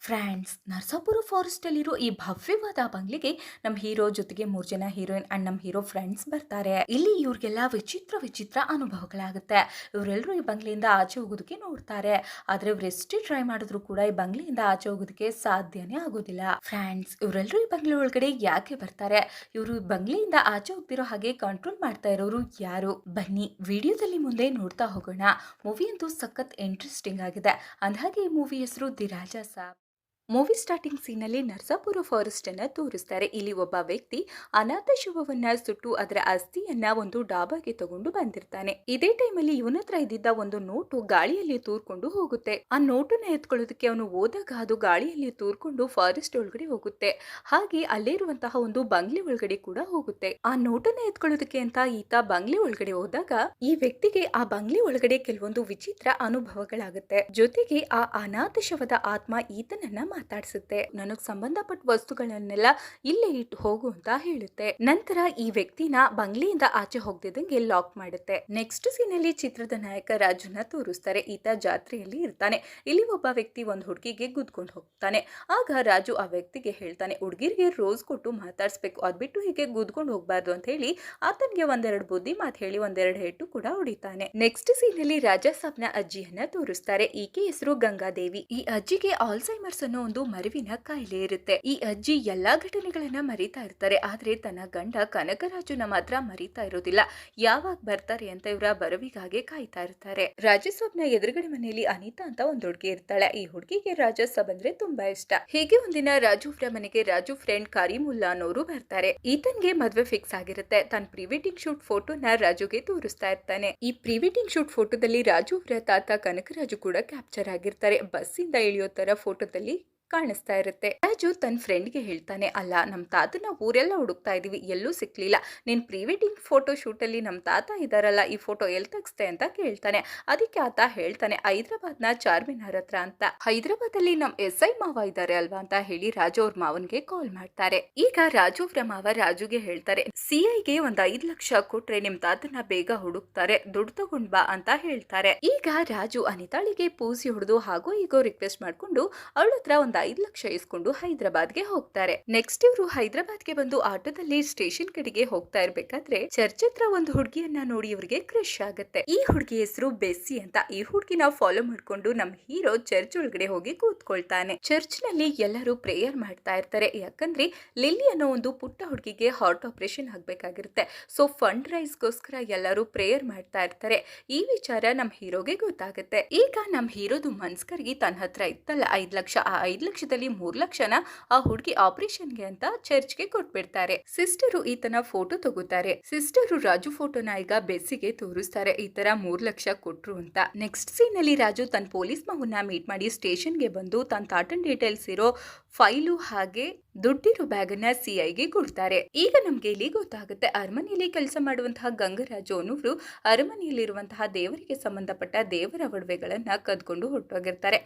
France Narasapura forest ಅಲ್ಲಿರೋ ಈ ಭವ್ಯವಾದ ಬಂಗ್ಲೆಗೆ ನಮ್ಮ ಹೀರೋ ಜೊತೆಗೆ 3 ಜನ ಹೀರೋಯಿನ್ ಅಂಡ್ ನಮ್ಮ ಹೀರೋ ಫ್ರೆಂಡ್ಸ್ ಬರ್ತಾರೆ. ಇಲ್ಲಿ ಇವ್ರಿಗೆಲ್ಲ ವಿಚಿತ್ರ ವಿಚಿತ್ರ ಅನುಭವಗಳಾಗುತ್ತೆ. ಇವರೆಲ್ಲರೂ ಈ ಬಂಗ್ಲೆಯಿಂದ ಆಚೆ ಹೋಗೋದಕ್ಕೆ ನೋಡ್ತಾರೆ. ಆದ್ರೆ ಇವ್ರು ಎಷ್ಟೇ ಟ್ರೈ ಮಾಡಿದ್ರು ಕೂಡ ಈ ಬಂಗ್ಲೆಯಿಂದ ಆಚೆ ಹೋಗೋದಕ್ಕೆ ಸಾಧ್ಯನೇ ಆಗೋದಿಲ್ಲ. ಫ್ರಾನ್ಸ್ ಇವರೆಲ್ಲರೂ ಈ ಬಂಗ್ಲೆ ಒಳಗಡೆ ಯಾಕೆ ಬರ್ತಾರೆ, ಇವರು ಬಂಗ್ಲೆಯಿಂದ ಆಚೆ ಹೋಗ್ತಿರೋ ಹಾಗೆ ಕಂಟ್ರೋಲ್ ಮಾಡ್ತಾ ಇರೋರು ಯಾರು, ಬನ್ನಿ ವಿಡಿಯೋದಲ್ಲಿ ಮುಂದೆ ನೋಡ್ತಾ ಹೋಗೋಣ. ಮೂವಿ ಅಂತೂ ಸಖತ್ ಇಂಟ್ರೆಸ್ಟಿಂಗ್ ಆಗಿದೆ. ಅಂದಹಾಗೆ ಈ ಮೂವಿ ಹೆಸರು the Raja Saab. Movie starting ಸೀನಲ್ಲಿ ನರಸಾಪುರ ಫಾರೆಸ್ಟ್ ಅನ್ನ ತೋರಿಸ್ತಾರೆ. ಇಲ್ಲಿ ಒಬ್ಬ ವ್ಯಕ್ತಿ ಅನಾಥ ಶವವನ್ನ ಸುಟ್ಟು ಅದರ ಅಸ್ಥಿಯನ್ನ ಒಂದು ಡಾಬಾಗೆ ತಗೊಂಡು ಬಂದಿರ್ತಾನೆ. ಇದೇ ಟೈಮಲ್ಲಿ ಇವನ ಹತ್ರ ಇದ್ದಿದ್ದ ಒಂದು ನೋಟು ಗಾಳಿಯಲ್ಲಿ ತೂರ್ಕೊಂಡು ಹೋಗುತ್ತೆ. ಆ ನೋಟನ್ನ ಎತ್ಕೊಳ್ಳೋದಕ್ಕೆ ಅವನು ಹೋದಾಗ ಅದು ಗಾಳಿಯಲ್ಲಿ ತೂರ್ಕೊಂಡು ಫಾರೆಸ್ಟ್ ಒಳಗಡೆ ಹೋಗುತ್ತೆ. ಹಾಗೆ ಅಲ್ಲೇ ಇರುವಂತಹ ಒಂದು ಬಂಗ್ಲೆ ಒಳಗಡೆ ಕೂಡ ಹೋಗುತ್ತೆ. ಆ ನೋಟನ್ನ ಎತ್ಕೊಳ್ಳೋದಕ್ಕೆ ಅಂತ ಈತ ಬಂಗ್ಲೆ ಒಳಗಡೆ ಹೋದಾಗ ಈ ವ್ಯಕ್ತಿಗೆ ಆ ಬಂಗ್ಲೆ ಒಳಗಡೆ ಕೆಲವೊಂದು ವಿಚಿತ್ರ ಅನುಭವಗಳಾಗುತ್ತೆ. ಜೊತೆಗೆ ಆ ಅನಾಥ ಶವದ ಆತ್ಮ ಈತನನ್ನ ಮಾತಾಡಿಸುತ್ತೆ. ನನಗ್ ಸಂಬಂಧಪಟ್ಟ ವಸ್ತುಗಳನ್ನೆಲ್ಲ ಇಲ್ಲೇ ಇಟ್ಟು ಹೋಗು ಅಂತ ಹೇಳುತ್ತೆ. ನಂತರ ಈ ವ್ಯಕ್ತಿನ ಬಂಗ್ಲೆಯಿಂದ ಆಚೆ ಹೋಗ್ದಿದ್ದಂಗೆ ಲಾಕ್ ಮಾಡುತ್ತೆ. ನೆಕ್ಸ್ಟ್ ಸೀನ್ ಅಲ್ಲಿ ಚಿತ್ರದ ನಾಯಕ ರಾಜುನ ತೋರಿಸ್ತಾರೆ. ಈತ ಜಾತ್ರೆಯಲ್ಲಿ ಇರ್ತಾನೆ. ಇಲ್ಲಿ ಒಬ್ಬ ವ್ಯಕ್ತಿ ಒಂದು ಹುಡುಗಿಗೆ ಗುದ್ಕೊಂಡು ಹೋಗ್ತಾನೆ. ಆಗ ರಾಜು ಆ ವ್ಯಕ್ತಿಗೆ ಹೇಳ್ತಾನೆ, ಹುಡುಗಿರಿಗೆ ರೋಸ್ ಕೊಟ್ಟು ಮಾತಾಡ್ಸ್ಬೇಕು, ಅದ್ಬಿಟ್ಟು ಹೀಗೆ ಗುದ್ಕೊಂಡು ಹೋಗ್ಬಾರ್ದು ಅಂತ ಹೇಳಿ ಆತನ್ಗೆ ಒಂದೆರಡು ಬುದ್ಧಿ ಮಾತು ಹೇಳಿ ಒಂದೆರಡು ಹೇಟು ಕೂಡ ಹೊಡಿತಾನೆ. ನೆಕ್ಸ್ಟ್ ಸೀನ್ ಅಲ್ಲಿ ರಾಜಾ ಸಾಬ್ನ ಅಜ್ಜಿಯನ್ನ ತೋರಿಸ್ತಾರೆ. ಈಕೆ ಹೆಸರು ಗಂಗಾದೇವಿ. ಈ ಅಜ್ಜಿಗೆ ಆಲ್ಝೈಮರ್ಸ್ ಅನ್ನೋ ಒಂದು ಮರುವಿನ ಕಾಯಿಲೆ ಇರುತ್ತೆ. ಈ ಅಜ್ಜಿ ಎಲ್ಲಾ ಘಟನೆಗಳನ್ನ ಮರಿತಾ ಇರ್ತಾರೆ. ಆದ್ರೆ ತನ್ನ ಗಂಡ ಕನಕರಾಜುನ ಮಾತ್ರ ಮರಿತಾ ಇರೋದಿಲ್ಲ. ಯಾವಾಗ ಬರ್ತಾರೆ ಅಂತ ಇವರ ಬರವಿಗಾಗಿ ಕಾಯ್ತಾ ಇರ್ತಾರೆ. ರಾಜಸಾಬ್ನ ಎದುರುಗಡೆ ಮನೆಯಲ್ಲಿ ಅನಿತಾ ಅಂತ ಒಂದು ಹುಡುಗಿ ಇರ್ತಾಳೆ. ಈ ಹುಡುಗಿಗೆ ರಾಜಸಾಬ್ ಅಂದ್ರೆ ತುಂಬಾ ಇಷ್ಟ. ಹೀಗೆ ಒಂದಿನ ರಾಜು ಅವರ ಮನೆಗೆ ರಾಜು ಫ್ರೆಂಡ್ ಕರೀಮುಲ್ಲಾ ಅನ್ನೋರು ಬರ್ತಾರೆ. ಈತನ್ಗೆ ಮದ್ವೆ ಫಿಕ್ಸ್ ಆಗಿರುತ್ತೆ. ತನ್ನ ಪ್ರೀ ವೆಡ್ಡಿಂಗ್ ಶೂಟ್ ಫೋಟೋನ ರಾಜುಗೆ ತೋರಿಸ್ತಾ ಇರ್ತಾನೆ. ಈ ಪ್ರೀ ವೆಡ್ಡಿಂಗ್ ಶೂಟ್ ಫೋಟೋದಲ್ಲಿ ರಾಜು ಅವರ ತಾತ ಕನಕರಾಜು ಕೂಡ ಕ್ಯಾಪ್ಚರ್ ಆಗಿರ್ತಾರೆ. ಬಸ್ಸಿಂದ ಇಳಿಯೋ ತರ ಫೋಟೋದಲ್ಲಿ ಕಾಣಿಸ್ತಾ ಇರುತ್ತೆ. ರಾಜು ತನ್ನ ಫ್ರೆಂಡ್ಗೆ ಹೇಳ್ತಾನೆ, ಅಲ್ಲ ನಮ್ಮ ತಾತನ ಊರೆಲ್ಲ ಹುಡುಕ್ತಾ ಇದೀವಿ, ಎಲ್ಲೂ ಸಿಕ್ಲಿಲ್ಲ. ನೀನ್ ಪ್ರೀ ವೆಡ್ಡಿಂಗ್ ಫೋಟೋ ಶೂಟ್ ಅಲ್ಲಿ ನಮ್ಮ ತಾತ ಇದಾರಲ್ಲ, ಈ ಫೋಟೋ ಎಲ್ಲಿ ತೆಗ್ಸ್ತೆ ಅಂತ ಕೇಳ್ತಾನೆ. ಅದಕ್ಕೆ ಆತ ಹೇಳ್ತಾನೆ, ಹೈದರಾಬಾದ್ನ ಚಾರ್ಮಿನಾರ್ ಹತ್ರ ಅಂತ. ಹೈದರಾಬಾದ್ ಅಲ್ಲಿ ನಮ್ SI ಮಾವ ಇದ್ದಾರೆ ಅಲ್ವಾ ಅಂತ ಹೇಳಿ ರಾಜು ಅವ್ರ ಮಾವನ್ಗೆ ಕಾಲ್ ಮಾಡ್ತಾರೆ. ಈಗ ರಾಜು ಅವ್ರ ಮಾವ ರಾಜುಗೆ ಹೇಳ್ತಾರೆ, CIಗೆ ಒಂದ್ 5 ಲಕ್ಷ ಕೊಟ್ರೆ ನಿಮ್ ತಾತನ ಬೇಗ ಹುಡುಕ್ತಾರೆ, ದುಡ್ಡು ತಗೊಂಡ್ ಬಾ ಅಂತ ಹೇಳ್ತಾರೆ. ಈಗ ರಾಜು ಅನಿತಾಳಿಗೆ ಪೂಸಿ ಹೊಡೆದು ಹಾಗೋ ಹೀಗೋ ರಿಕ್ವೆಸ್ಟ್ ಮಾಡ್ಕೊಂಡು ಅವಳ ಹತ್ರ ಒಂದ್ 5 ಲಕ್ಷ ಇಸ್ಕೊಂಡು ಹೈದರಾಬಾದ್ಗೆ ಹೋಗ್ತಾರೆ. ನೆಕ್ಸ್ಟ್ ಇವರು ಹೈದರಾಬಾದ್ಗೆ ಬಂದು ಆಟೋದಲ್ಲಿ ಸ್ಟೇಷನ್ ಕಡೆಗೆ ಹೋಗ್ತಾ ಇರ್ಬೇಕಾದ್ರೆ ಚರ್ಚ್ ಹತ್ರ ಒಂದು ಹುಡುಗಿಯನ್ನ ನೋಡಿ ಇವರಿಗೆ ಕ್ರಶ್ ಆಗುತ್ತೆ. ಈ ಹುಡುಗಿ ಹೆಸರು ಬೆಸ್ಸಿ ಅಂತ. ಈ ಹುಡುಗಿನ ಫಾಲೋ ಮಾಡ್ಕೊಂಡು ನಮ್ ಹೀರೋ ಚರ್ಚ್ ಒಳಗಡೆ ಹೋಗಿ ಕೂತ್ಕೊಳ್ತಾನೆ. ಚರ್ಚ್ ನಲ್ಲಿ ಎಲ್ಲರೂ ಪ್ರೇಯರ್ ಮಾಡ್ತಾ ಇರ್ತಾರೆ. ಯಾಕಂದ್ರೆ ಲಿಲ್ಲಿ ಅನ್ನೋ ಒಂದು ಪುಟ್ಟ ಹುಡುಗಿಗೆ ಹಾರ್ಟ್ ಆಪರೇಷನ್ ಆಗ್ಬೇಕಾಗಿರುತ್ತೆ. ಸೊ ಫಂಡ್ ರೈಸ್ ಗೋಸ್ಕರ ಎಲ್ಲರೂ ಪ್ರೇಯರ್ ಮಾಡ್ತಾ ಇರ್ತಾರೆ. ಈ ವಿಚಾರ ನಮ್ ಹೀರೋಗೆ ಗೊತ್ತಾಗುತ್ತೆ. ಈಗ ನಮ್ ಹೀರೋದು ಮನ್ಸ್ಕರ್ಗಿ ತನ್ನ ಹತ್ರ ಇತ್ತಲ್ಲ 5 ಲಕ್ಷ, ಆ 5 ಲಕ್ಷದಲ್ಲಿ 3 ಲಕ್ಷನ ಆ ಹುಡುಗಿ ಆಪರೇಷನ್ಗೆ ಅಂತ ಚರ್ಚ್ಗೆ ಕೊಟ್ಬಿಡ್ತಾರೆ. ಸಿಸ್ಟರು ಈತನ ಫೋಟೋ ತಗೋತಾರೆ. ಸಿಸ್ಟರು ರಾಜು ಫೋಟೋನ ಈಗ ಬೆಸ್ಸಿಗೆ ತೋರಿಸ್ತಾರೆ, ಈ ತರ 3 ಲಕ್ಷ ಕೊಟ್ರು ಅಂತ. ನೆಕ್ಸ್ಟ್ ಸೀನ್ ಅಲ್ಲಿ ರಾಜು ತನ್ನ ಪೊಲೀಸ್ ಮಾವನ್ನ ಮೀಟ್ ಮಾಡಿ ಸ್ಟೇಷನ್ಗೆ ಬಂದು ತನ್ನ ತಾಟನ್ ಡೀಟೇಲ್ಸ್ ಇರೋ ಫೈಲು ಹಾಗೆ ದುಡ್ಡಿರೋ ಬ್ಯಾಗ್ ಅನ್ನ CIಗೆ ಕೊಡ್ತಾರೆ. ಈಗ ನಮ್ಗೆ ಇಲ್ಲಿ ಗೊತ್ತಾಗುತ್ತೆ, ಅರಮನೆಯಲ್ಲಿ ಕೆಲಸ ಮಾಡುವಂತಹ ಗಂಗರಾಜು ಅನ್ನೋರು ಅರಮನೆಯಲ್ಲಿರುವಂತಹ ದೇವರಿಗೆ ಸಂಬಂಧಪಟ್ಟ ದೇವರ ಒಡವೆಗಳನ್ನ ಕದ್ಕೊಂಡು ಹೊರಟೋಗಿರ್ತಾರೆ.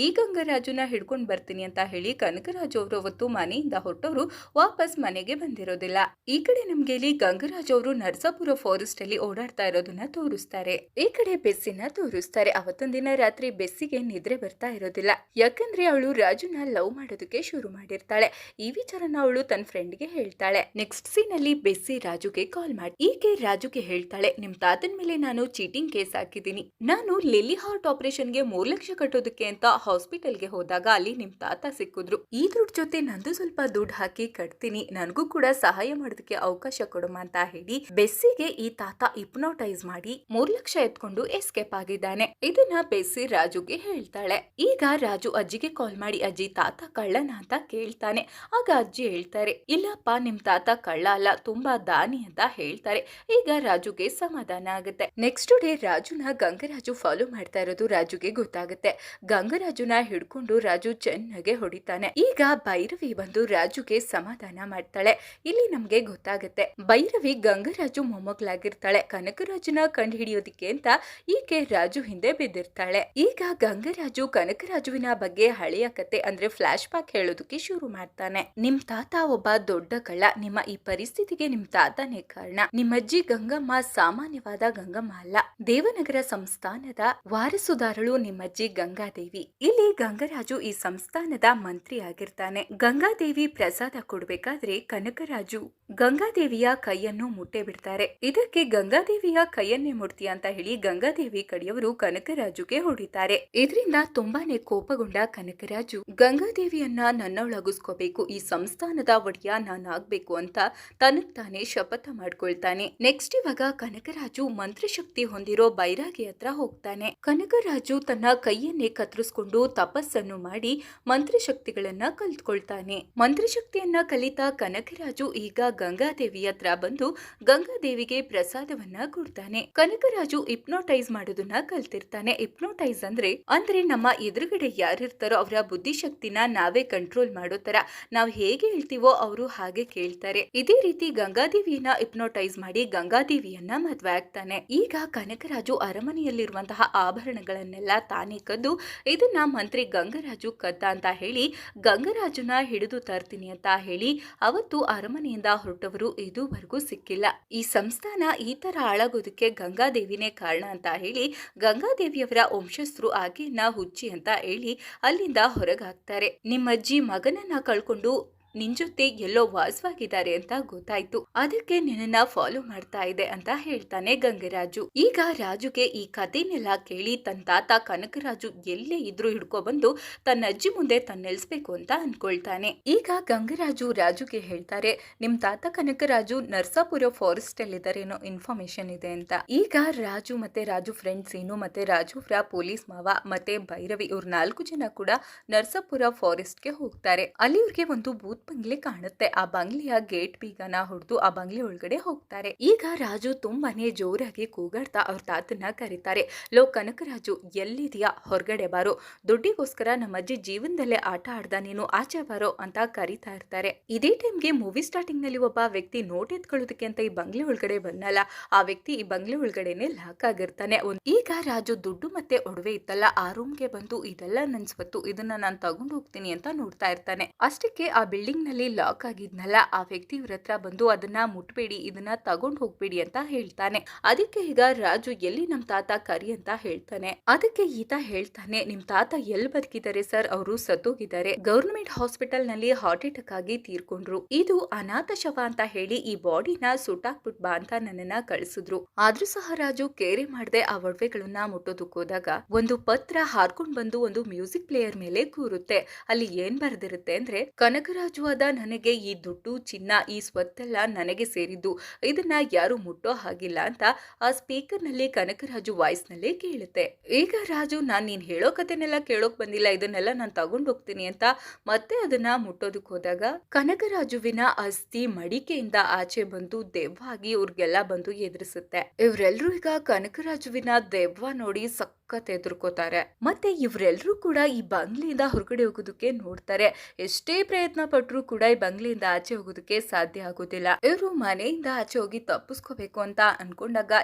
ಈ ಗಂಗರಾಜುನ ಹಿಡ್ಕೊಂಡು ಬರ್ತೀನಿ ಅಂತ ಹೇಳಿ ಕನಕರಾಜು ಅವರು ಅವತ್ತು ಮನೆಯಿಂದ ಹೊರಟವರು ವಾಪಸ್ ಮನೆಗೆ ಬಂದಿರೋದಿಲ್ಲ. ಈ ಕಡೆ ನಮ್ಗೆ ಇಲ್ಲಿ ಗಂಗರಾಜು ಅವರು ನರಸಾಪುರ ಫಾರೆಸ್ಟ್ ಅಲ್ಲಿ ಓಡಾಡ್ತಾ ಇರೋದನ್ನ ತೋರಿಸ್ತಾರೆ. ಈ ಕಡೆ ಬೆಸ್ಸಿನ ತೋರಿಸ್ತಾರೆ. ಅವತ್ತೊಂದಿನ ರಾತ್ರಿ ಬೆಸ್ಸಿಗೆ ನಿದ್ರೆ ಬರ್ತಾ ಇರೋದಿಲ್ಲ. ಯಾಕಂದ್ರೆ ಅವಳು ರಾಜುನ ಲವ್ ಮಾಡೋದಕ್ಕೆ ಶುರು ಮಾಡಿರ್ತಾಳೆ. ಈ ವಿಚಾರನ ಅವಳು ತನ್ನ ಫ್ರೆಂಡ್ಗೆ ಹೇಳ್ತಾಳೆ. ನೆಕ್ಸ್ಟ್ ಸೀನ್ ಅಲ್ಲಿ ಬೆಸ್ಸಿ ರಾಜುಗೆ ಕಾಲ್ ಮಾಡಿ ಈಕೆ ರಾಜುಗೆ ಹೇಳ್ತಾಳೆ, ನಿಮ್ ತಾತನ ಮೇಲೆ ನಾನು ಚೀಟಿಂಗ್ ಕೇಸ್ ಹಾಕಿದ್ದೀನಿ. ನಾನು ಲಿಲ್ಲಿ ಹಾರ್ಟ್ ಆಪರೇಷನ್ಗೆ 3 ಲಕ್ಷ ಕಟ್ಟೋದಕ್ಕೆ ಅಂತ ಹಾಸ್ಪಿಟಲ್ಗೆ ಹೋದಾಗ ಅಲ್ಲಿ ನಿಮ್ ತಾತ ಸಿಕ್ಕಿದ್ರು. ಈ ದುಡ್ಡು ಜೊತೆ ನಂದು ಸ್ವಲ್ಪ ದುಡ್ಡು ಹಾಕಿ ಕಟ್ತೀನಿ, ನನಗೂ ಕೂಡ ಸಹಾಯ ಮಾಡೋದಕ್ಕೆ ಅವಕಾಶ ಕೊಡಮ್ಮ ಅಂತ ಹೇಳಿ ಬೆಸ್ಸಿಗೆ ಈ ತಾತ ಹಿಪ್ನೋಟೈಸ್ ಮಾಡಿ 3 ಲಕ್ಷ ಎತ್ಕೊಂಡು ಎಸ್ಕೇಪ್ ಆಗಿದ್ದಾನೆ. ಇದನ್ನ ಬೆಸ್ಸಿ ರಾಜುಗೆ ಹೇಳ್ತಾಳೆ. ಈಗ ರಾಜು ಅಜ್ಜಿಗೆ ಕಾಲ್ ಮಾಡಿ, ಅಜ್ಜಿ ತಾತ ಕಳ್ಳನ ಅಂತ ಕೇಳ್ತಾನೆ. ಆಗ ಅಜ್ಜಿ ಹೇಳ್ತಾರೆ, ಇಲ್ಲಪ್ಪ ನಿಮ್ ತಾತ ಕಳ್ಳ ಅಲ್ಲ, ತುಂಬಾ ದಾನಿ ಅಂತ ಹೇಳ್ತಾರೆ. ಈಗ ರಾಜುಗೆ ಸಮಾಧಾನ ಆಗುತ್ತೆ. ನೆಕ್ಸ್ಟ್ ಡೇ ರಾಜುನ ಗಂಗರಾಜು ಫಾಲೋ ಮಾಡ್ತಾ ಇರೋದು ರಾಜುಗೆ ಗೊತ್ತಾಗುತ್ತೆ. ಗಂಗರಾಜುನ ಹಿಡ್ಕೊಂಡು ರಾಜು ಚೆನ್ನಾಗೆ ಹೊಡಿತಾನೆ. ಈಗ ಭೈರವಿ ಬಂದು ರಾಜುಗೆ ಸಮಾಧಾನ ಮಾಡ್ತಾಳೆ. ಇಲ್ಲಿ ನಮ್ಗೆ ಗೊತ್ತಾಗುತ್ತೆ, ಭೈರವಿ ಗಂಗರಾಜು ಮೊಮ್ಮಗಳಾಗಿರ್ತಾಳೆ. ಕನಕರಾಜುನ ಕಂಡು ಹಿಡಿಯೋದಿಕ್ಕೆ ಅಂತ ಈಕೆ ರಾಜು ಹಿಂದೆ ಬಿದ್ದಿರ್ತಾಳೆ. ಈಗ ಗಂಗರಾಜು ಕನಕರಾಜುವಿನ ಬಗ್ಗೆ ಹಳೆಯ ಕತೆ ಅಂದ್ರೆ ಫ್ಲಾಶ್ ಬ್ಯಾಕ್ ಹೇಳೋದಕ್ಕೆ ಶುರು ಮಾಡ್ತಾನೆ. ಹೇಳ್ತಾನೆ, ನಿಮ್ ತಾತ ಒಬ್ಬ ದೊಡ್ಡ ಕಳ್ಳ. ನಿಮ್ಮ ಈ ಪರಿಸ್ಥಿತಿಗೆ ನಿಮ್ ತಾತನೇ ಕಾರಣ. ನಿಮ್ಮಜ್ಜಿ ಗಂಗಮ್ಮ ಸಾಮಾನ್ಯವಾದ ಗಂಗಮ್ಮ ಅಲ್ಲ. ದೇವನಗರ ಸಂಸ್ಥಾನದ ವಾರಸುದಾರಳು ನಿಮ್ಮಜ್ಜಿ ಗಂಗಾದೇವಿ. ಇಲ್ಲಿ ಗಂಗರಾಜು ಈ ಸಂಸ್ಥಾನದ ಮಂತ್ರಿ ಆಗಿರ್ತಾನೆ. ಗಂಗಾದೇವಿ ಪ್ರಸಾದ ಕೊಡ್ಬೇಕಾದ್ರೆ ಕನಕರಾಜು ಗಂಗಾದೇವಿಯ ಕೈಯನ್ನು ಮುಟ್ಟೆ ಬಿಡ್ತಾರೆ. ಇದಕ್ಕೆ ಗಂಗಾದೇವಿಯ ಕೈಯನ್ನೇ ಮುಟ್ತೀಯ ಅಂತ ಹೇಳಿ ಗಂಗಾದೇವಿ ಕಡೆಯವರು ಕನಕರಾಜುಗೆ ಹೊಡಿತಾರೆ. ಇದರಿಂದ ತುಂಬಾನೇ ಕೋಪಗೊಂಡ ಕನಕರಾಜು ಗಂಗಾದೇವಿಯನ್ನ ನನ್ನೊಳಗಿಸ್ಕೋಬೇಕು, ಈ ಸಂಸ್ಥಾನದ ಒಡೆಯ ನಾನಾಗ್ಬೇಕು ಅಂತ ತನಗ್ ತಾನೇ ಶಪಥ ಮಾಡ್ಕೊಳ್ತಾನೆ. ನೆಕ್ಸ್ಟ್ ಇವಾಗ ಕನಕರಾಜು ಮಂತ್ರಶಕ್ತಿ ಹೊಂದಿರೋ ಬೈರಾಗಿ ಹತ್ರ ಹೋಗ್ತಾನೆ. ಕನಕರಾಜು ತನ್ನ ಕೈಯನ್ನೇ ಕತ್ತರಿಸ್ಕೊಂಡು ತಪಸ್ಸನ್ನು ಮಾಡಿ ಮಂತ್ರಶಕ್ತಿಗಳನ್ನ ಕಲ್ತ್ಕೊಳ್ತಾನೆ. ಮಂತ್ರಶಕ್ತಿಯನ್ನ ಕಲಿತಾ ಕನಕರಾಜು ಈಗ ಗಂಗಾದೇವಿ ಹತ್ರ ಬಂದು ಗಂಗಾದೇವಿಗೆ ಪ್ರಸಾದವನ್ನ ಕೊಡ್ತಾನೆ. ಕನಕರಾಜು ಹಿಪ್ನೋಟೈಸ್ ಮಾಡೋದನ್ನ ಕಲ್ತಿರ್ತಾನೆ. ಹಿಪ್ನೋಟೈಸ್ ಅಂದ್ರೆ ನಮ್ಮ ಎದುರುಗಡೆ ಯಾರಿರ್ತಾರೋ ಅವರ ಬುದ್ಧಿಶಕ್ತಿನ ನಾವೇ ಕಂಟ್ರೋಲ್ ಮಾಡೋ ತರ ನಾವ್ ಹೇಗೆ ಹೇಳ್ತೀವೋ ಅವರು ಹಾಗೆ ಕೇಳ್ತಾರೆ. ಇದೇ ರೀತಿ ಗಂಗಾದೇವಿಯನ್ನ ಹಿಪ್ನೋಟೈಸ್ ಮಾಡಿ ಗಂಗಾದೇವಿಯನ್ನ ಮದ್ವೆ ಆಗ್ತಾನೆ. ಈಗ ಕನಕರಾಜು ಅರಮನೆಯಲ್ಲಿರುವಂತಹ ಆಭರಣಗಳನ್ನೆಲ್ಲ ತಾನೇ ಕದ್ದು ಇದನ್ನ ಮಂತ್ರಿ ಗಂಗರಾಜು ಕದ್ದ ಅಂತ ಹೇಳಿ ಗಂಗರಾಜುನ ಹಿಡಿದು ತರ್ತೀನಿ ಅಂತ ಹೇಳಿ ಅವತ್ತು ಅರಮನೆಯಿಂದ ಹೊರಟವರು ಇದುವರೆಗೂ ಸಿಕ್ಕಿಲ್ಲ. ಈ ಸಂಸ್ಥಾನ ಈ ತರ ಹಾಳಾಗೋದಕ್ಕೆ ಗಂಗಾದೇವಿನೇ ಕಾರಣ ಅಂತ ಹೇಳಿ ಗಂಗಾದೇವಿಯವರ ವಂಶಸ್ಥರು ಆಕೆಯನ್ನ ಹುಚ್ಚಿ ಅಂತ ಹೇಳಿ ಅಲ್ಲಿಂದ ಹೊರಗಾಗ್ತಾರೆ. ನಿಮ್ಮಜ್ಜಿ ಮಗನನ್ನ ಕಳ್ಕೊಂಡು ನಿನ್ ಜೊತೆ ಎಲ್ಲೋ ವಾಸವಾಗಿದ್ದಾರೆ ಅಂತ ಗೊತ್ತಾಯ್ತು, ಅದಕ್ಕೆ ನಿನ್ನ ಫಾಲೋ ಮಾಡ್ತಾ ಇದೆ ಅಂತ ಹೇಳ್ತಾನೆ ಗಂಗರಾಜು. ಈಗ ರಾಜುಗೆ ಈ ಕಥೆನೆಲ್ಲ ಕೇಳಿ ತನ್ನ ತಾತ ಕನಕರಾಜು ಎಲ್ಲೇ ಇದ್ರು ಹಿಡ್ಕೊಬಂದು ತನ್ನ ಅಜ್ಜಿ ಮುಂದೆ ತನ್ನೆಲ್ಸ್ಬೇಕು ಅಂತ ಅನ್ಕೊಳ್ತಾನೆ. ಈಗ ಗಂಗರಾಜು ರಾಜುಗೆ ಹೇಳ್ತಾರೆ, ನಿಮ್ ತಾತ ಕನಕರಾಜು ನರ್ಸಾಪುರ ಫಾರೆಸ್ಟ್ ಅಲ್ಲಿ ಇದಾರೆ, ಏನೋ ಇನ್ಫಾರ್ಮೇಶನ್ ಇದೆ ಅಂತ. ಈಗ ರಾಜು ಮತ್ತೆ ರಾಜು ಫ್ರೆಂಡ್ಸ್ ಏನು ಮತ್ತೆ ರಾಜು ಪೊಲೀಸ್ ಮಾವ ಮತ್ತೆ ಭೈರವಿ ಇವ್ರ 4 ಜನ ಕೂಡ ನರ್ಸಾಪುರ ಫಾರೆಸ್ಟ್ ಗೆ ಹೋಗ್ತಾರೆ. ಅಲ್ಲಿ ಇವ್ರಿಗೆ ಒಂದು ಬೂತ್ ಬಂಗ್ಲೆ ಕಾಣುತ್ತೆ. ಆ ಬಂಗ್ಲೆಯ ಗೇಟ್ ಬೀಗನ ಹೊಡೆದು ಆ ಬಂಗ್ಲೆ ಒಳಗಡೆ ಹೋಗ್ತಾರೆ. ಈಗ ರಾಜು ತುಂಬಾನೇ ಜೋರಾಗಿ ಕೂಗಾಡ್ತಾ ಅವ್ರ ತಾತನ್ನ ಕರೀತಾರೆ. ಲೋ ಕನಕರಾಜು, ಎಲ್ಲಿದ್ಯಾ? ಹೊರಗಡೆ ಬಾರೋ, ದುಡ್ಡಿಗೋಸ್ಕರ ನಮ್ಮ ಅಜ್ಜಿ ಜೀವನದಲ್ಲೇ ಆಟ ಆಡ್ದ, ನೀನು ಆಚೆ ಬಾರೋ ಅಂತ ಕರೀತಾ ಇರ್ತಾರೆ. ಇದೇ ಟೈಮ್ಗೆ ಮೂವಿ ಸ್ಟಾರ್ಟಿಂಗ್ ನಲ್ಲಿ ಒಬ್ಬ ವ್ಯಕ್ತಿ ನೋಟ್ ಎತ್ಕೊಳ್ಳೋದಕ್ಕೆ ಅಂತ ಈ ಬಂಗ್ಲೆ ಒಳಗಡೆ ಬಂದಲ್ಲ, ಆ ವ್ಯಕ್ತಿ ಈ ಬಂಗ್ಲೆ ಒಳಗಡೆನೆ ಲಾಕ್ ಆಗಿರ್ತಾನೆ. ಈಗ ರಾಜು ದುಡ್ಡು ಮತ್ತೆ ಒಡವೆ ಇತ್ತಲ್ಲ ಆ ರೂಮ್ಗೆ ಬಂದು ಇದೆಲ್ಲ ನನ್ ಸ್ವತ್ತು, ಇದನ್ನ ನಾನು ತಗೊಂಡು ಹೋಗ್ತೀನಿ ಅಂತ ನೋಡ್ತಾ ಇರ್ತಾನೆ. ಅಷ್ಟಕ್ಕೆ ಆ ಬಿಲ್ಡಿಂಗ್ ನಲ್ಲಿ ಲಾಕ್ ಆಗಿದ್ನಲ್ಲ ಆ ವ್ಯಕ್ತಿ ಇವ್ರ ಹತ್ರ ಬಂದು ಅದನ್ನ ಮುಟ್ಬೇಡಿ, ಇದನ್ನ ತಗೊಂಡ್ ಹೋಗ್ಬೇಡಿ ಅಂತ ಹೇಳ್ತಾನೆ. ಅದಕ್ಕೆ ಈಗ ರಾಜು ಎಲ್ಲಿ ನಮ್ ತಾತ ಕರಿ ಅಂತ ಹೇಳ್ತಾನೆ. ಅದಕ್ಕೆ ಈತ ಹೇಳ್ತಾನೆ, ನಿಮ್ ತಾತ ಎಲ್ಲಿ ಬದುಕಿದ್ದಾರೆ ಸರ್? ಅವರು ಸತ್ತೋಗಿದ್ದಾರೆ, ಗವರ್ನಮೆಂಟ್ ಹಾಸ್ಪಿಟಲ್ ನಲ್ಲಿ ಹಾರ್ಟ್ ಅಟ್ಯಾಕ್ ಆಗಿ ತೀರ್ಕೊಂಡ್ರು. ಇದು ಅನಾಥ ಶವ ಅಂತ ಹೇಳಿ ಈ ಬಾಡಿನ ಸುಟ್ಟಾಕ್ಬಿಟ್ ಬಾ ಅಂತ ನನ್ನನ್ನ ಕಳಿಸಿದ್ರು. ಆದ್ರೂ ಸಹ ರಾಜು ಕೇರೆ ಮಾಡದೆ ಆ ಒಡವೆಗಳನ್ನ ಮುಟ್ಟೋದಕ್ ಹೋದಾಗ ಒಂದು ಪತ್ರ ಹಾರ್ಕೊಂಡ್ ಬಂದು ಒಂದು ಮ್ಯೂಸಿಕ್ ಪ್ಲೇಯರ್ ಮೇಲೆ ಕೂರುತ್ತೆ. ಅಲ್ಲಿ ಏನ್ ಬರ್ದಿರುತ್ತೆ ಅಂದ್ರೆ, ಕನಕರಾಜು ಆದ ನನಗೆ ಈ ದುಡ್ಡು ಚಿನ್ನ ಈ ಸ್ವತ್ತೆಲ್ಲ ನನಗೆ ಸೇರಿದ್ದು, ಇದನ್ನ ಯಾರು ಮುಟ್ಟೋ ಹಾಗಿಲ್ಲ ಅಂತ ಆ ಸ್ಪೀಕರ್ ನಲ್ಲಿ ಕನಕರಾಜು ವಾಯ್ಸ್ ನಲ್ಲಿ ಕೇಳುತ್ತೆ. ಈಗ ರಾಜು, ನೀನ್ ಹೇಳೋ ಕಥೆನೆಲ್ಲ ಕೇಳೋಕ್ ಬಂದಿಲ್ಲ, ಇದನ್ನೆಲ್ಲ ನಾನ್ ತಗೊಂಡ್ ಹೋಗ್ತೀನಿ ಅಂತ ಮತ್ತೆ ಅದನ್ನ ಮುಟ್ಟೋದಕ್ ಹೋದಾಗ ಕನಕರಾಜುವಿನ ಅಸ್ಥಿ ಮಡಿಕೆಯಿಂದ ಆಚೆ ಬಂದು ದೆವ್ವಾಗಿ ಇವ್ರಿಗೆಲ್ಲ ಬಂದು ಎದುರಿಸುತ್ತೆ. ಇವರೆಲ್ಲರೂ ಈಗ ಕನಕರಾಜುವಿನ ದೆವ್ವ ನೋಡಿ ಸಖತ್ ಎದುರ್ಕೋತಾರೆ. ಮತ್ತೆ ಇವರೆಲ್ಲರೂ ಕೂಡ ಈ ಬಂಗ್ಲೆಯಿಂದ ಹೊರಗಡೆ ಹೋಗೋದಕ್ಕೆ ನೋಡ್ತಾರೆ. ಎಷ್ಟೇ ಪ್ರಯತ್ನ ಪಟ್ರು ಕೂಡ ಈ ಬಂಗ್ಲೆಯಿಂದ ಆಚೆ ಹೋಗೋದಕ್ಕೆ ಸಾಧ್ಯ ಆಗೋದಿಲ್ಲ. ಇವರು ಮನೆಯಿಂದ ಆಚೆ ಹೋಗಿ ತಪ್ಪಿಸ್ಕೋಬೇಕು ಅಂತ ಅನ್ಕೊಂಡಾಗ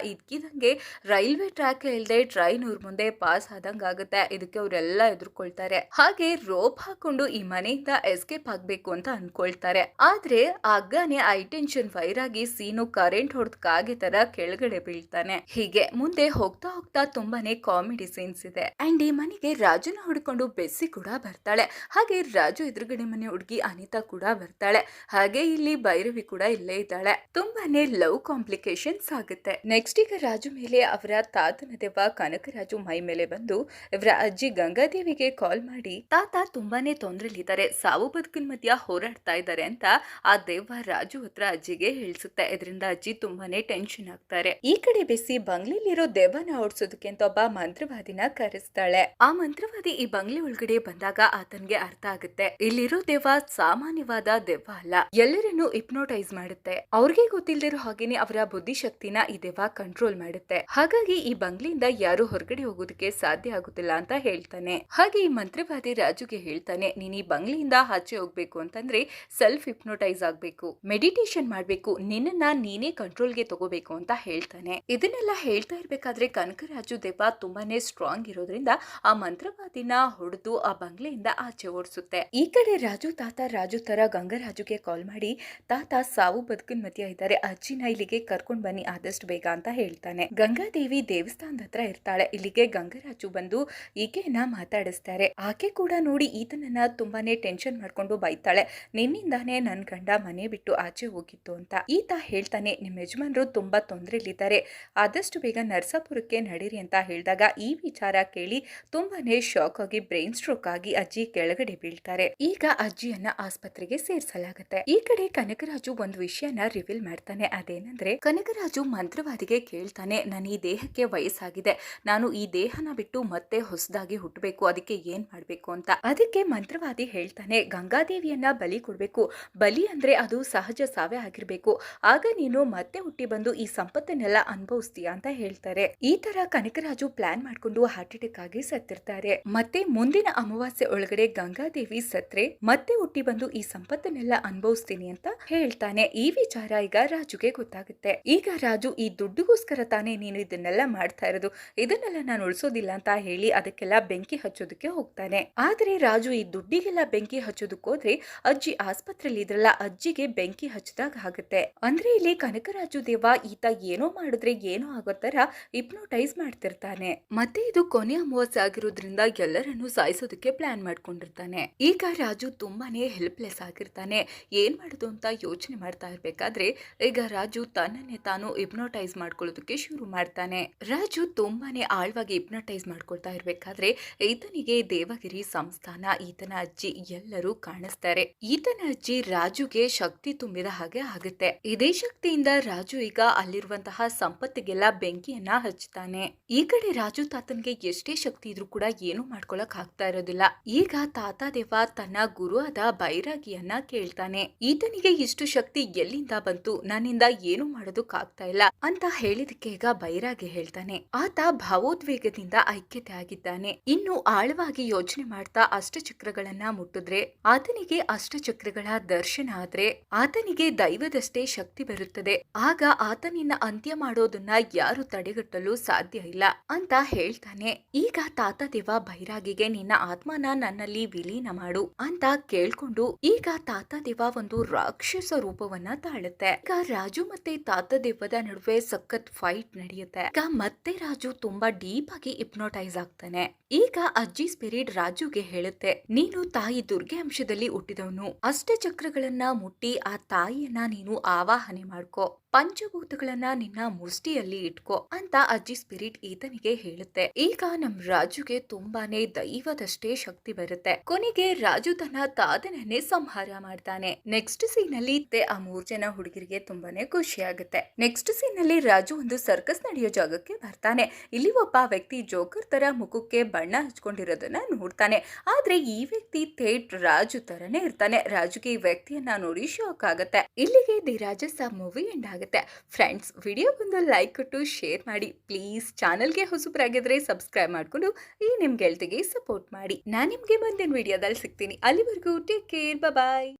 ಇದ್ಕಿದಂಗೆ ರೈಲ್ವೆ ಟ್ರ್ಯಾಕ್ ಇಲ್ದೆ ಟ್ರೈನ್ ಇವ್ರ ಮುಂದೆ ಪಾಸ್ ಆದಂಗ ಆಗುತ್ತೆ. ಇದಕ್ಕೆ ಅವರೆಲ್ಲ ಎದುರ್ಕೊಳ್ತಾರೆ. ಹಾಗೆ ರೋಪ್ ಹಾಕೊಂಡು ಈ ಮನೆಯಿಂದ ಎಸ್ಕೇಪ್ ಆಗ್ಬೇಕು ಅಂತ ಅನ್ಕೊಳ್ತಾರೆ. ಆದ್ರೆ ಆಗಾನೆ ಐಟೆನ್ಷನ್ ಫೈರ್ ಆಗಿ ಸೀನು ಕರೆಂಟ್ ಹೊಡೆದ ಕಾಗೆ ತರ ಕೆಳಗಡೆ ಬೀಳ್ತಾನೆ. ಹೀಗೆ ಮುಂದೆ ಹೋಗ್ತಾ ಹೋಗ್ತಾ ತುಂಬಾನೇ ಕಾಮಿಡಿ ಸೀನ್ಸ್ ಇದೆ. ಅಂಡ್ ಈ ಮನೆಗೆ ರಾಜುನ ಹುಡ್ಕೊಂಡು ಬೆಸ್ಸಿ ಕೂಡ ಬರ್ತಾಳೆ. ಹಾಗೆ ರಾಜು ಎದುರುಗಡೆ ಮನೆ ಹುಡುಗಿ ಅನಿತಾ ಕೂಡ ಬರ್ತಾಳೆ. ಹಾಗೆ ಇಲ್ಲಿ ಭೈರವಿ ಕೂಡ ಇಲ್ಲೇ ಇದ್ದಾಳೆ. ತುಂಬಾನೇ ಲವ್ ಕಾಂಪ್ಲಿಕೇಶನ್ಸ್ ಆಗುತ್ತೆ. ನೆಕ್ಸ್ಟ್ ಈಗ ರಾಜು ಮೇಲೆ ಅವರ ತಾತನ ದೆವ್ವ ಕನಕರಾಜು ಮೈ ಮೇಲೆ ಬಂದು ಇವರ ಅಜ್ಜಿ ಗಂಗಾದೇವಿಗೆ ಕಾಲ್ ಮಾಡಿ, ತಾತ ತುಂಬಾನೇ ತೊಂದ್ರೆಲಿದ್ದಾರೆ, ಸಾವು ಬದುಕಿನ ಮಧ್ಯ ಹೋರಾಡ್ತಾ ಇದ್ದಾರೆ ಅಂತ ಆ ದೆವ್ವ ರಾಜು ಹತ್ರ ಅಜ್ಜಿಗೆ ಹೇಳ್ಸುತ್ತೆ. ಇದರಿಂದ ಅಜ್ಜಿ ತುಂಬಾನೇ ಟೆನ್ಷನ್ ಆಗ್ತಾರೆ. ಈ ಕಡೆ ಬೆಸಿ ಬಂಗ್ಲೆಲಿರೋ ದೆವ್ವನ ಓಡಿಸೋದಕ್ಕೆ ಅಂತ ಒಬ್ಬ ಮಂತ್ರವಾದಿನ ಕರೆಸ್ತಾಳೆ. ಆ ಮಂತ್ರವಾದಿ ಈ ಬಂಗ್ಲೆ ಒಳಗಡೆ ಬಂದಾಗ ಆತನ್ಗೆ ಅರ್ಥ ಆಗುತ್ತೆ, ಇಲ್ಲಿರೋ ದೆವ್ವ ಸಾಮಾನ್ಯವಾದ ದೆವ್ವ ಅಲ್ಲ, ಎಲ್ಲರನ್ನು ಹಿಪ್ನೋಟೈಸ್ ಮಾಡುತ್ತೆ. ಅವ್ರಿಗೆ ಗೊತ್ತಿಲ್ದಿರೋ ಹಾಗೇನೆ ಅವರ ಬುದ್ಧಿಶಕ್ತಿನ ಈ ದೆವ್ವ ಕಂಟ್ರೋಲ್ ಮಾಡುತ್ತೆ. ಹಾಗಾಗಿ ಈ ಬಂಗ್ಲೆಯಿಂದ ಯಾರು ಹೊರಗಡೆ ಹೋಗೋದಕ್ಕೆ ಸಾಧ್ಯ ಆಗುತ್ತಿಲ್ಲ ಅಂತ ಹೇಳ್ತಾನೆ. ಹಾಗೆ ಈ ಮಂತ್ರವಾದಿ ರಾಜುಗೆ ಹೇಳ್ತಾನೆ, ನೀನ್ ಈ ಬಂಗ್ಲೆಯಿಂದ ಆಚೆ ಹೋಗ್ಬೇಕು ಅಂತಂದ್ರೆ ಸೆಲ್ಫ್ ಹಿಪ್ನೋಟೈಸ್ ಆಗ್ಬೇಕು, ಮೆಡಿಟೇಷನ್ ಮಾಡ್ಬೇಕು, ನಿನ್ನನ್ನ ನೀನೇ ಕಂಟ್ರೋಲ್ಗೆ ತಗೋಬೇಕು ಅಂತ ಹೇಳ್ತಾನೆ. ಇದನ್ನೆಲ್ಲ ಹೇಳ್ತಾ ಇರ್ಬೇಕಾದ್ರೆ ಕನಕರಾಜು ದೆವ್ವ ತುಂಬಾನೇ ಸ್ಟ್ರಾಂಗ್ ಇರೋದ್ರಿಂದ ಆ ಮಂತ್ರವಾದಿನ ಹೊಡೆದು ಆ ಬಂಗ್ಲೆಯಿಂದ ಆಚೆ ಓಡಿಸುತ್ತೆ. ಈ ಕಡೆ ರಾಜು ತಾತ ರಾಜು ರಾಜು ತರ ಗಂಗರಾಜುಗೆ ಕಾಲ್ ಮಾಡಿ ತಾತ ಸಾವು ಬದುಕಿನ ಮಧ್ಯ ಇದ್ದಾರೆ, ಅಜ್ಜಿನ ಇಲ್ಲಿಗೆ ಕರ್ಕೊಂಡ್ ಬನ್ನಿ ಆದಷ್ಟು ಬೇಗ ಅಂತ ಹೇಳ್ತಾನೆ. ಗಂಗಾದೇವಿ ದೇವಸ್ಥಾನದ ಹತ್ರ ಇರ್ತಾಳೆ. ಇಲ್ಲಿಗೆ ಗಂಗರಾಜು ಬಂದು ಈಕೆಯನ್ನ ಮಾತಾಡಿಸ್ತಾರೆ. ಆಕೆ ಕೂಡ ನೋಡಿ ಈತನನ್ನ ತುಂಬಾನೇ ಟೆನ್ಷನ್ ಮಾಡ್ಕೊಂಡು ಬೈತಾಳೆ. ನಿನ್ನಿಂದಾನೇ ನನ್ ಗಂಡ ಮನೆ ಬಿಟ್ಟು ಆಚೆ ಹೋಗಿತ್ತು ಅಂತ. ಈತ ಹೇಳ್ತಾನೆ, ನಿಮ್ ಯಜಮಾನ್ರು ತುಂಬಾ ತೊಂದ್ರೆಲಿದ್ದಾರೆ, ಆದಷ್ಟು ಬೇಗ ನರಸಾಪುರಕ್ಕೆ ನಡೀರಿ ಅಂತ ಹೇಳಿದಾಗ ಈ ವಿಚಾರ ಕೇಳಿ ತುಂಬಾನೇ ಶಾಕ್ ಆಗಿ ಬ್ರೈನ್ ಸ್ಟ್ರೋಕ್ ಆಗಿ ಅಜ್ಜಿ ಕೆಳಗಡೆ ಬೀಳ್ತಾರೆ. ಈಗ ಅಜ್ಜಿಯನ್ನ ಆಸ್ಪತ್ರೆಗೆ ಸೇರಿಸಲಾಗುತ್ತೆ. ಈ ಕಡೆ ಕನಕರಾಜು ಒಂದು ವಿಷಯನ ರಿವೀಲ್ ಮಾಡ್ತಾನೆ. ಅದೇನಂದ್ರೆ ಕನಕರಾಜು ಮಂತ್ರವಾದಿಗೆ ಕೇಳ್ತಾನೆ, ನನ್ನ ಈ ದೇಹಕ್ಕೆ ವಯಸ್ಸಾಗಿದೆ, ನಾನು ಈ ದೇಹನ ಬಿಟ್ಟು ಮತ್ತೆ ಹೊಸದಾಗಿ ಹುಟ್ಟಬೇಕು, ಅದಕ್ಕೆ ಏನ್ ಮಾಡ್ಬೇಕು ಅಂತ. ಅದಕ್ಕೆ ಮಂತ್ರವಾದಿ ಹೇಳ್ತಾನೆ, ಗಂಗಾದೇವಿಯನ್ನ ಬಲಿ ಕೊಡ್ಬೇಕು. ಬಲಿ ಅಂದ್ರೆ ಅದು ಸಹಜ ಸಾವೇ ಆಗಿರ್ಬೇಕು, ಆಗ ನೀನು ಮತ್ತೆ ಹುಟ್ಟಿ ಬಂದು ಈ ಸಂಪತ್ತನ್ನೆಲ್ಲ ಅನುಭವಿಸ್ತೀಯ ಅಂತ ಹೇಳ್ತಾರೆ. ಈ ತರ ಕನಕರಾಜು ಪ್ಲಾನ್ ಮಾಡ್ಕೊಂಡು ಹಾರ್ಟ್ ಅಟ್ಯಾಕ್ ಆಗಿ ಸತ್ತಿರ್ತಾರೆ. ಮತ್ತೆ ಮುಂದಿನ ಅಮಾವಾಸ್ಯೆ ಒಳಗಡೆ ಗಂಗಾದೇವಿ ಸತ್ರೆ ಮತ್ತೆ ಹುಟ್ಟಿ ಬಂದು ಈ ಸಂಪತ್ತನ್ನೆಲ್ಲ ಅನುಭವಿಸ್ತೀನಿ ಅಂತ ಹೇಳ್ತಾನೆ. ಈ ವಿಚಾರ ಈಗ ರಾಜುಗೆ ಗೊತ್ತಾಗುತ್ತೆ. ಈಗ ರಾಜು ಈ ದುಡ್ಡುಗೋಸ್ಕರ ತಾನೇ ನೀನು ಇದನ್ನೆಲ್ಲ ಮಾಡ್ತಾ ಇರೋದು, ಇದನ್ನೆಲ್ಲ ನಾನು ಉಳಿಸೋದಿಲ್ಲ ಅಂತ ಹೇಳಿ ಅದಕ್ಕೆಲ್ಲ ಬೆಂಕಿ ಹಚ್ಚೋದಕ್ಕೆ ಹೋಗ್ತಾನೆ. ಆದ್ರೆ ರಾಜು ಈ ದುಡ್ಡಿಗೆಲ್ಲ ಬೆಂಕಿ ಹಚ್ಚೋದಕ್ಕೆ ಹೋದ್ರೆ ಅಜ್ಜಿ ಆಸ್ಪತ್ರೆಯಲ್ಲಿ ಇದ್ರಲ್ಲ, ಅಜ್ಜಿಗೆ ಬೆಂಕಿ ಹಚ್ಚದಾಗ ಆಗುತ್ತೆ. ಅಂದ್ರೆ ಇಲ್ಲಿ ಕನಕರಾಜು ದೇವ ಈತ ಏನೋ ಮಾಡಿದ್ರೆ ಏನೋ ಆಗೋ ತರ ಹಿಪ್ನೋಟೈಸ್ ಮಾಡ್ತಿರ್ತಾನೆ. ಮತ್ತೆ ಇದು ಕೊನೆ ಅಮಾವಾಸ್ಯೆ ಆಗಿರೋದ್ರಿಂದ ಎಲ್ಲರನ್ನು ಸಾಯಿಸೋದಕ್ಕೆ ಪ್ಲಾನ್ ಮಾಡ್ಕೊಂಡಿರ್ತಾನೆ. ಈಗ ರಾಜು ತುಂಬಾನೇ ಹೆಲ್ಪ್ಲೆಸ್ ಆಗಿರ್ತಾನೆ. ಏನ್ ಮಾಡುದು ಅಂತ ಯೋಚನೆ ಮಾಡ್ತಾ ಇರ್ಬೇಕಾದ್ರೆ ಈಗ ರಾಜು ತನ್ನನ್ನೇ ತಾನು ಹಿಪ್ನೋಟೈಸ್ ಮಾಡ್ಕೊಳ್ಳೋದಕ್ಕೆ ಶುರು ಮಾಡ್ತಾನೆ. ರಾಜು ತುಂಬಾನೇ ಆಳವಾಗಿ ಹಿಪ್ನೋಟೈಸ್ ಮಾಡ್ಕೊಳ್ತಾ ಇರ್ಬೇಕಾದ್ರೆ ಈತನಿಗೆ ದೇವಗಿರಿ ಸಂಸ್ಥಾನ, ಈತನ ಅಜ್ಜಿ ಎಲ್ಲರೂ ಕಾಣಿಸ್ತಾರೆ. ಈತನ ಅಜ್ಜಿ ರಾಜುಗೆ ಶಕ್ತಿ ತುಂಬಿದ ಹಾಗೆ ಆಗುತ್ತೆ. ಇದೇ ಶಕ್ತಿಯಿಂದ ರಾಜು ಈಗ ಅಲ್ಲಿರುವಂತಹ ಸಂಪತ್ತಿಗೆಲ್ಲ ಬೆಂಕಿಯನ್ನ ಹಚ್ತಾನೆ. ಈ ಕಡೆ ರಾಜು ತಾತನ್ಗೆ ಎಷ್ಟೇ ಶಕ್ತಿ ಇದ್ರೂ ಕೂಡ ಏನು ಮಾಡ್ಕೊಳಕ್ ಆಗ್ತಾ ಇರೋದಿಲ್ಲ. ಈಗ ತಾತ ದೇವ ತನ್ನ ಗುರು ಆದ ಬೈರಾಗಿಯನ್ನ ಕೇಳ್ತಾನೆ, ಈತನಿಗೆ ಇಷ್ಟು ಶಕ್ತಿ ಎಲ್ಲಿಂದ ಬಂತು, ನನ್ನಿಂದ ಏನು ಮಾಡೋದಕ್ ಆಗ್ತಾ ಇಲ್ಲ ಅಂತ ಹೇಳಿದಕ್ಕೆ ಈಗ ಬೈರಾಗಿ ಹೇಳ್ತಾನೆ, ಆತ ಭಾವೋದ್ವೇಗದಿಂದ ಐಕ್ಯತೆ ಆಗಿದ್ದಾನೆ. ಇನ್ನು ಆಳವಾಗಿ ಯೋಚನೆ ಮಾಡ್ತಾ ಅಷ್ಟಚಕ್ರಗಳನ್ನ ಮುಟ್ಟಿದ್ರೆ ಆತನಿಗೆ ಅಷ್ಟಚಕ್ರಗಳ ದರ್ಶನ ಆದ್ರೆ ಆತನಿಗೆ ದೈವದಷ್ಟೇ ಶಕ್ತಿ ಬರುತ್ತದೆ. ಆಗ ಆತನಿನ್ನ ಅಂತ್ಯ ಮಾಡೋದನ್ನ ಯಾರು ತಡೆಗಟ್ಟಲು ಸಾಧ್ಯ ಇಲ್ಲ ಅಂತ ಹೇಳ್ತಾನೆ. ಈಗ ತಾತ ದೇವ ಬೈರಾಗಿಗೆ ನಿನ್ನ ಆತ್ಮನ ನನ್ನಲ್ಲಿ ವಿಲೀನ ಮಾಡು ಅಂತ ಕೇಳ್ಕೊಂಡು ಈಗ ತಾತ ದೇವ ಒಂದು ರಾಕ್ಷಸ ರೂಪವನ್ನ ತಾಳುತ್ತೆ. ಈಗ ರಾಜು ಮತ್ತೆ ತಾತ ದೇವದ ನಡುವೆ ಸಖತ್ ಫೈಟ್ ನಡೆಯುತ್ತೆ. ಈಗ ಮತ್ತೆ ರಾಜು ತುಂಬಾ ಡೀಪ್ ಆಗಿ ಹಿಪ್ನೋಟೈಸ್ ಆಗ್ತಾನೆ. ಈಗ ಅಜ್ಜಿ ಸ್ಪಿರಿಟ್ ರಾಜುಗೆ ಹೇಳುತ್ತೆ, ನೀನು ತಾಯಿ ದುರ್ಗೆ ಅಂಶದಲ್ಲಿ ಹುಟ್ಟಿದವನು, ಅಷ್ಟಚಕ್ರಗಳನ್ನ ಮುಟ್ಟಿ ಆ ತಾಯಿಯನ್ನ ನೀನು ಆವಾಹನೆ ಮಾಡ್ಕೋ, ಪಂಚಭೂತಗಳನ್ನ ನಿನ್ನ ಮುಷ್ಟಿಯಲ್ಲಿ ಇಟ್ಕೋ ಅಂತ ಅಜ್ಜಿ ಸ್ಪಿರಿಟ್ ಈತನಿಗೆ ಹೇಳುತ್ತೆ. ಈಗ ನಮ್ ರಾಜುಗೆ ತುಂಬಾನೇ ದೈವದಷ್ಟೇ ಶಕ್ತಿ ಬರುತ್ತೆ. ಕೊನೆಗೆ ರಾಜು ತನ್ನ ತಾತನನ್ನೇ ಸಂಹಾರ ಮಾಡ್ತಾನೆ. ನೆಕ್ಸ್ಟ್ ಸೀನ್ ಅಲ್ಲಿ ಆ 3 ಜನ ಹುಡುಗರಿಗೆ ತುಂಬಾನೇ ಖುಷಿ ಆಗುತ್ತೆ. ನೆಕ್ಸ್ಟ್ ಸೀನ್ ಅಲ್ಲಿ ರಾಜು ಒಂದು ಸರ್ಕಸ್ ನಡೆಯೋ ಜಾಗಕ್ಕೆ ಬರ್ತಾನೆ. ಇಲ್ಲಿ ಒಬ್ಬ ವ್ಯಕ್ತಿ ಜೋಕರ್ ತರ ಮುಖಕ್ಕೆ ಬಣ್ಣ ಹಚ್ಕೊಂಡಿರೋದನ್ನ ನೋಡ್ತಾನೆ. ಆದ್ರೆ ಈ ವ್ಯಕ್ತಿ ಥೇಟ್ ರಾಜು ತರನೇ ಇರ್ತಾನೆ. ರಾಜುಗೆ ಈ ವ್ಯಕ್ತಿಯನ್ನ ನೋಡಿ ಶಾಕ್ ಆಗುತ್ತೆ. ಇಲ್ಲಿಗೆ ದಿ ರಾಜಸಾಬ್ ಮೂವಿ ಎಂಡ್ ಆಗುತ್ತೆ. ಫ್ರೆಂಡ್ಸ್, ವಿಡಿಯೋಗೊಂದು ಲೈಕ್ ಕೊಟ್ಟು ಶೇರ್ ಮಾಡಿ ಪ್ಲೀಸ್. ಚಾನಲ್ಗೆ ಹೊಸಬರಾಗಿದ್ರೆ ಸಬ್ಸ್ಕ್ರೈಬ್ ಮಾಡ್ಕೊಂಡು ಈ ನಿಮ್ ಗೆಳತಿಗೆ ಸಪೋರ್ಟ್ ಮಾಡಿ. ನಾನು ನಿಮ್ಗೆ ಮುಂದಿನ ವಿಡಿಯೋದಲ್ಲಿ ಸಿಗ್ತೀನಿ. ಅಲ್ಲಿವರೆಗೂ ಟೇಕ್ ಕೇರ್, ಬಾಯ್.